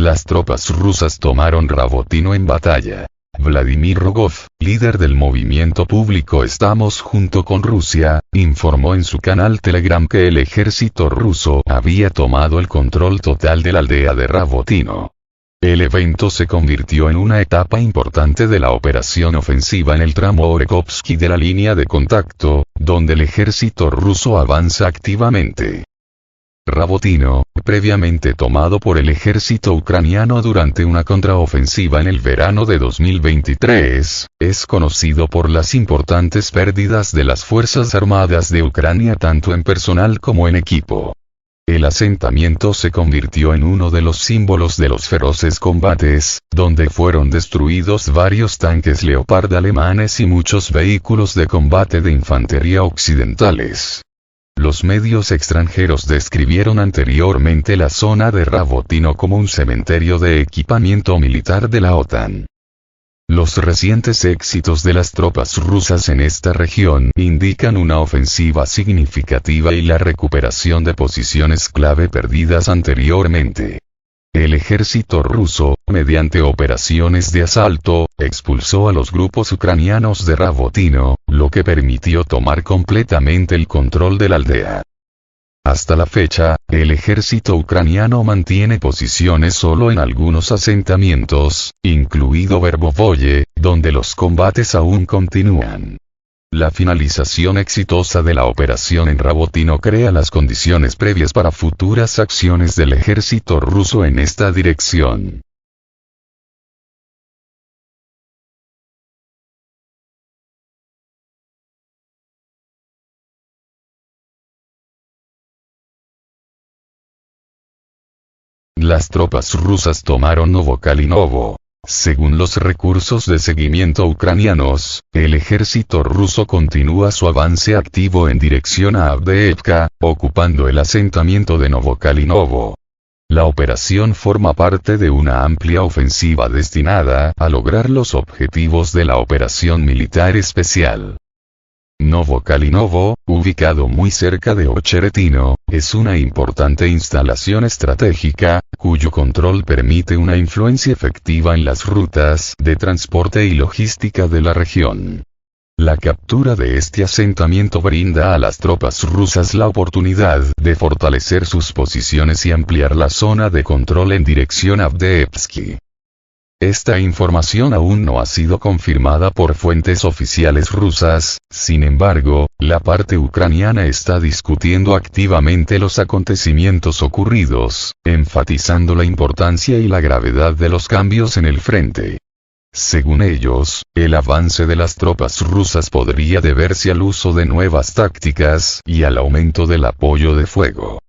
Las tropas rusas tomaron Rabotino en batalla. Vladimir Rogov, líder del movimiento público Estamos junto con Rusia, informó en su canal Telegram que el ejército ruso había tomado el control total de la aldea de Rabotino. El evento se convirtió en una etapa importante de la operación ofensiva en el tramo Orekovsky de la línea de contacto, donde el ejército ruso avanza activamente. Rabotino, previamente tomado por el ejército ucraniano durante una contraofensiva en el verano de 2023, es conocido por las importantes pérdidas de las Fuerzas Armadas de Ucrania tanto en personal como en equipo. El asentamiento se convirtió en uno de los símbolos de los feroces combates, donde fueron destruidos varios tanques Leopard alemanes y muchos vehículos de combate de infantería occidentales. Los medios extranjeros describieron anteriormente la zona de Rabotino como un cementerio de equipamiento militar de la OTAN. Los recientes éxitos de las tropas rusas en esta región indican una ofensiva significativa y la recuperación de posiciones clave perdidas anteriormente. El ejército ruso, mediante operaciones de asalto, expulsó a los grupos ucranianos de Rabotino, lo que permitió tomar completamente el control de la aldea. Hasta la fecha, el ejército ucraniano mantiene posiciones solo en algunos asentamientos, incluido Verbovoye, donde los combates aún continúan. La finalización exitosa de la operación en Rabotino crea las condiciones previas para futuras acciones del ejército ruso en esta dirección. Las tropas rusas tomaron Novokalinovo. Según los recursos de seguimiento ucranianos, el ejército ruso continúa su avance activo en dirección a Avdiivka, ocupando el asentamiento de Novokalinovo. La operación forma parte de una amplia ofensiva destinada a lograr los objetivos de la operación militar especial. Novokalinovo, ubicado muy cerca de Ocheretino, es una importante instalación estratégica, cuyo control permite una influencia efectiva en las rutas de transporte y logística de la región. La captura de este asentamiento brinda a las tropas rusas la oportunidad de fortalecer sus posiciones y ampliar la zona de control en dirección a Avdiivka. Esta información aún no ha sido confirmada por fuentes oficiales rusas, sin embargo, la parte ucraniana está discutiendo activamente los acontecimientos ocurridos, enfatizando la importancia y la gravedad de los cambios en el frente. Según ellos, el avance de las tropas rusas podría deberse al uso de nuevas tácticas y al aumento del apoyo de fuego.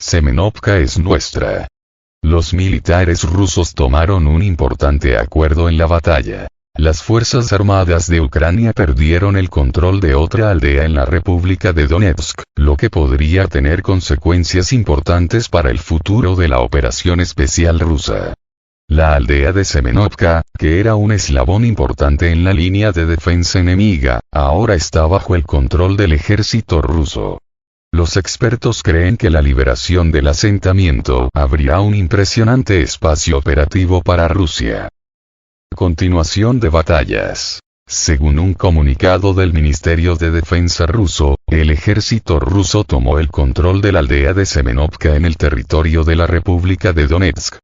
Semenovka es nuestra. Los militares rusos tomaron un importante acuerdo en la batalla. Las Fuerzas Armadas de Ucrania perdieron el control de otra aldea en la República de Donetsk, lo que podría tener consecuencias importantes para el futuro de la operación especial rusa. La aldea de Semenovka, que era un eslabón importante en la línea de defensa enemiga, ahora está bajo el control del ejército ruso. Los expertos creen que la liberación del asentamiento abrirá un impresionante espacio operativo para Rusia. Continuación de batallas. Según un comunicado del Ministerio de Defensa ruso, el ejército ruso tomó el control de la aldea de Semenovka en el territorio de la República de Donetsk.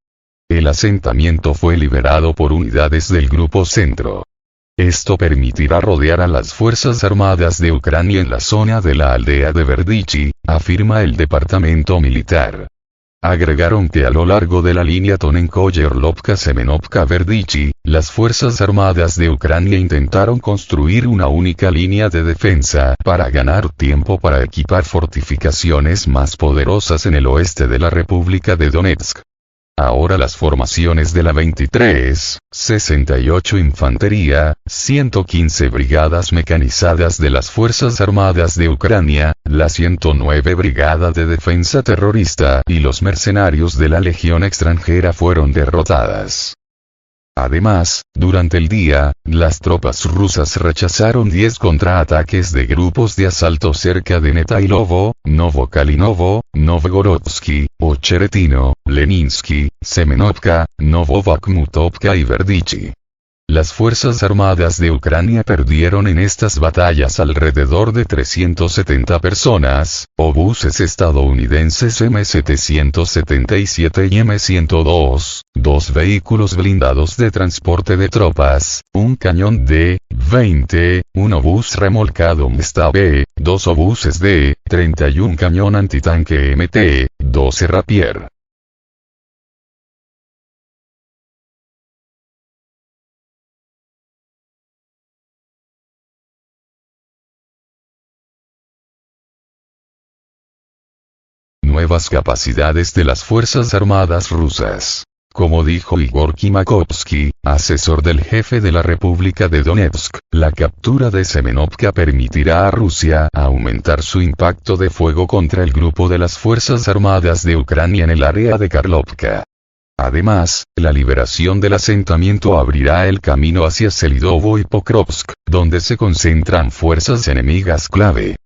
El asentamiento fue liberado por unidades del Grupo Centro. Esto permitirá rodear a las Fuerzas Armadas de Ucrania en la zona de la aldea de Verdichi, afirma el departamento militar. Agregaron que a lo largo de la línea Tonenko-Yerlovka-Semenovka-Verdichi, las Fuerzas Armadas de Ucrania intentaron construir una única línea de defensa para ganar tiempo para equipar fortificaciones más poderosas en el oeste de la República de Donetsk. Ahora las formaciones de la 23, 68 Infantería, 115 Brigadas Mecanizadas de las Fuerzas Armadas de Ucrania, la 109 Brigada de Defensa Terrorista y los mercenarios de la Legión extranjera fueron derrotadas. Además, durante el día, las tropas rusas rechazaron 10 contraataques de grupos de asalto cerca de Netailovo, Novokalinovo, Novgorodsky, Ocheretino, Leninsky, Semenovka, Novobakhmutovka y Verdichy. Las Fuerzas Armadas de Ucrania perdieron en estas batallas alrededor de 370 personas, obuses estadounidenses M777 y M102, 2 vehículos blindados de transporte de tropas, un cañón D-20, un obús remolcado MSTB, 2 obuses D-30 y un cañón antitanque MT-12 Rapier. Nuevas capacidades de las Fuerzas Armadas rusas. Como dijo Igor Kimakovsky, asesor del jefe de la República de Donetsk, la captura de Semenovka permitirá a Rusia aumentar su impacto de fuego contra el grupo de las Fuerzas Armadas de Ucrania en el área de Karlovka. Además, la liberación del asentamiento abrirá el camino hacia Selidovo y Pokrovsk, donde se concentran fuerzas enemigas clave.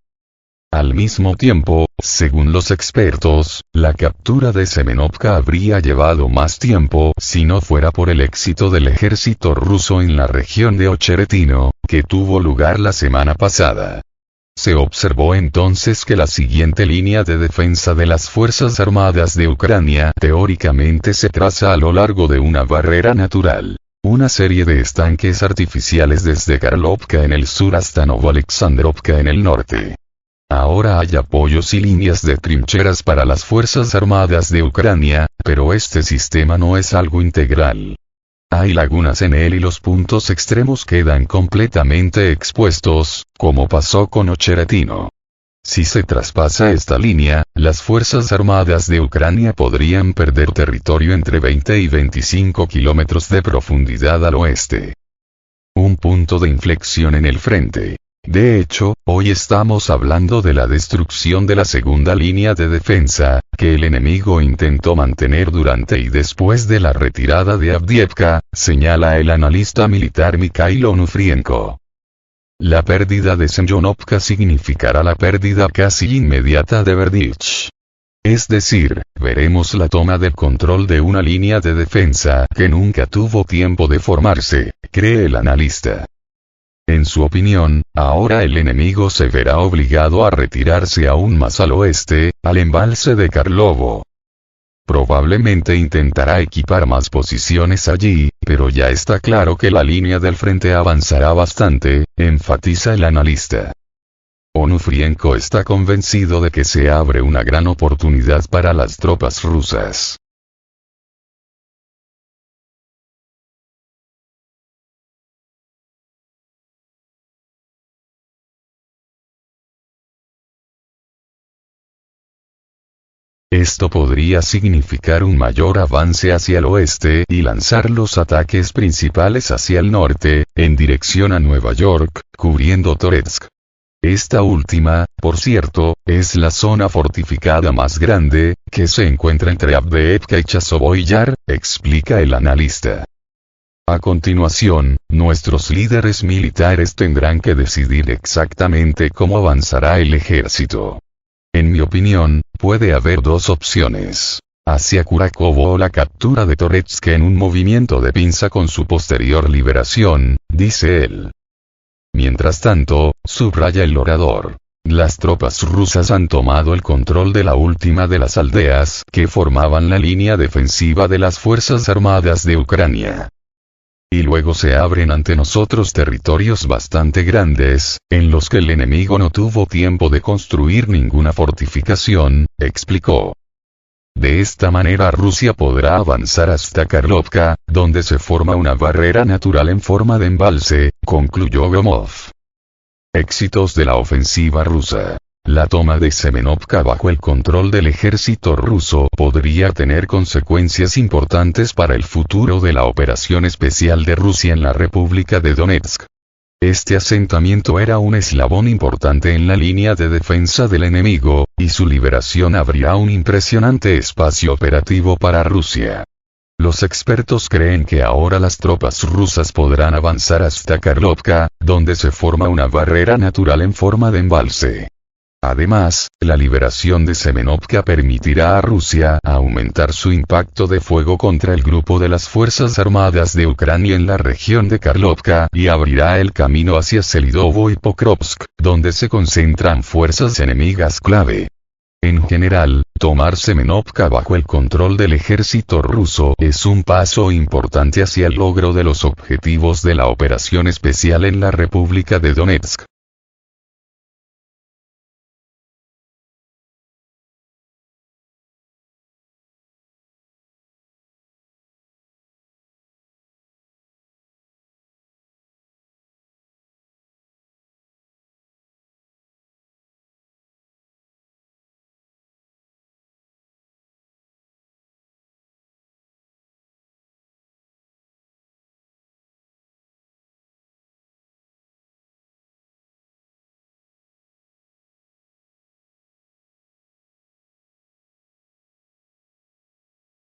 Al mismo tiempo, según los expertos, la captura de Semenovka habría llevado más tiempo si no fuera por el éxito del ejército ruso en la región de Ocheretino, que tuvo lugar la semana pasada. Se observó entonces que la siguiente línea de defensa de las Fuerzas Armadas de Ucrania teóricamente se traza a lo largo de una barrera natural. Una serie de estanques artificiales desde Karlovka en el sur hasta Novoalexandrovka en el norte. Ahora hay apoyos y líneas de trincheras para las Fuerzas Armadas de Ucrania, pero este sistema no es algo integral. Hay lagunas en él y los puntos extremos quedan completamente expuestos, como pasó con Ocheretino. Si se traspasa esta línea, las Fuerzas Armadas de Ucrania podrían perder territorio entre 20 y 25 kilómetros de profundidad al oeste. Un punto de inflexión en el frente. De hecho, hoy estamos hablando de la destrucción de la segunda línea de defensa, que el enemigo intentó mantener durante y después de la retirada de Avdiivka, señala el analista militar Mikhailo Onufrienko. La pérdida de Semyonovka significará la pérdida casi inmediata de Verdichy. Es decir, veremos la toma del control de una línea de defensa que nunca tuvo tiempo de formarse, cree el analista. En su opinión, ahora el enemigo se verá obligado a retirarse aún más al oeste, al embalse de Karlovo. Probablemente intentará equipar más posiciones allí, pero ya está claro que la línea del frente avanzará bastante, enfatiza el analista. Onufrienko está convencido de que se abre una gran oportunidad para las tropas rusas. Esto podría significar un mayor avance hacia el oeste y lanzar los ataques principales hacia el norte, en dirección a Nueva York, cubriendo Toretsk. Esta última, por cierto, es la zona fortificada más grande, que se encuentra entre Avdiivka y Chasovo Yar, explica el analista. A continuación, nuestros líderes militares tendrán que decidir exactamente cómo avanzará el ejército. En mi opinión, puede haber dos opciones. Hacia Kurakovo o la captura de Toretsk en un movimiento de pinza con su posterior liberación, dice él. Mientras tanto, subraya el orador. Las tropas rusas han tomado el control de la última de las aldeas que formaban la línea defensiva de las Fuerzas Armadas de Ucrania. Y luego se abren ante nosotros territorios bastante grandes, en los que el enemigo no tuvo tiempo de construir ninguna fortificación, explicó. De esta manera Rusia podrá avanzar hasta Karlovka, donde se forma una barrera natural en forma de embalse, concluyó Gomov. Éxitos de la ofensiva rusa. La toma de Semenovka bajo el control del ejército ruso podría tener consecuencias importantes para el futuro de la operación especial de Rusia en la República de Donetsk. Este asentamiento era un eslabón importante en la línea de defensa del enemigo, y su liberación abrirá un impresionante espacio operativo para Rusia. Los expertos creen que ahora las tropas rusas podrán avanzar hasta Karlovka, donde se forma una barrera natural en forma de embalse. Además, la liberación de Semenovka permitirá a Rusia aumentar su impacto de fuego contra el grupo de las Fuerzas Armadas de Ucrania en la región de Karlovka y abrirá el camino hacia Selidovo y Pokrovsk, donde se concentran fuerzas enemigas clave. En general, tomar Semenovka bajo el control del ejército ruso es un paso importante hacia el logro de los objetivos de la operación especial en la República de Donetsk.